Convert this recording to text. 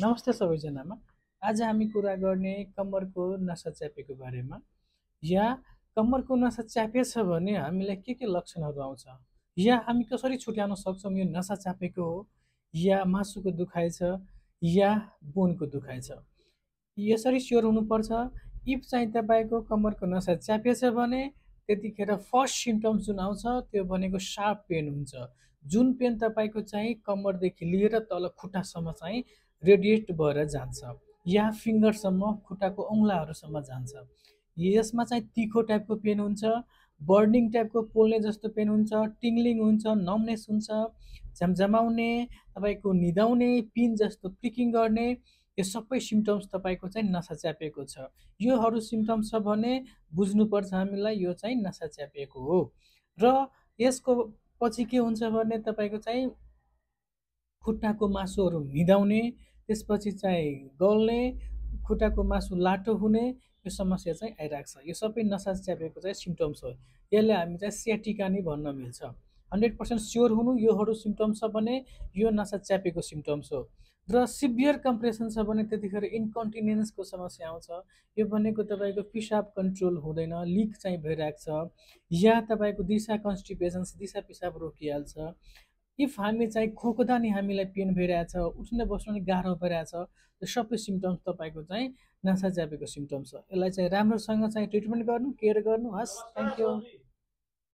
नमस्ते सबैजनामा। आज हामी कुरा गर्ने कम्मरको नसा च्यापेको बारेमा। या कम्मरको नसा च्यापेछ भने हामीलाई के लक्षणहरू आउँछ, या हामी कसरी छुट्याउन सक्छौँ यो नसा च्यापेको हो या मासुको दुखाइ छ या बोनको दुखाइ छ। यसरी स्योर हुनुपर्छ। इफ चाहिँ तपाईँको कम्मरको नसा च्यापेछ भने त्यतिखेर फर्स्ट सिम्टम्स जुन आउँछ त्यो भनेको सार्प पेन हुन्छ, जुन पेन तपाईँको चाहिँ कम्मरदेखि लिएर तल खुट्टासम्म चाहिँ रेडिएट भएर जान्छ या फिङ्गरसम्म, खुट्टाको औँलाहरूसम्म जान्छ। यसमा चाहिँ तिखो टाइपको पेन हुन्छ, बर्निङ टाइपको पोल्ने जस्तो पेन हुन्छ, टिङ्लिङ हुन्छ, नमनेस हुन्छ, झमझमाउने, तपाईँको निदाउने, पिन जस्तो प्रिकिङ गर्ने, यो सबै सिम्टम्स तपाईँको चाहिँ नसा च्यापेको छ। योहरू सिम्टम्स छ भने बुझ्नुपर्छ हामीलाई यो चाहिँ नसा च्यापेको हो। र यसको पछि के हुन्छ भने तपाईँको चाहिँ खुट्टाको मासुहरू निदाउने, त्यसपछि चाहिँ गल्ने, खुट्टाको मासु लाटो हुने, यो समस्या चाहिँ आइरहेको छ। यो सबै नसा च्यापेको चाहिँ सिम्टम्स हो। यसले हामी चाहिँ स्याटिका नि भन्न मिल्छ। 100% स्योर हुनु योहरू सिम्टम्स छ भने यो नसा च्यापेको सिम्टम्स हो। र सिभियर कम्प्रेसन छ भने त्यतिखेर इन्कन्टिनेन्सको समस्या आउँछ। यो भनेको तपाईँको पिसाब कन्ट्रोल हुँदैन, लिक चाहिँ भइरहेको छ, या तपाईँको दिशा कन्स्टिपेसन, दिशा पिसाब रोकिहाल्छ। इफ हामी चाहिँ खोक्दा नि हामीलाई पेन भइरहेछ, उठ्न बस्न नि गाह्रो भइरहेछ, त्यो सबै सिम्टम्स तपाईँको चाहिँ नसा च्यापेको सिम्टम्स हो। यसलाई चाहिँ राम्रोसँग चाहिँ ट्रिटमेन्ट गर्नु, केयर गर्नु। हस्, थ्याङ्क यू।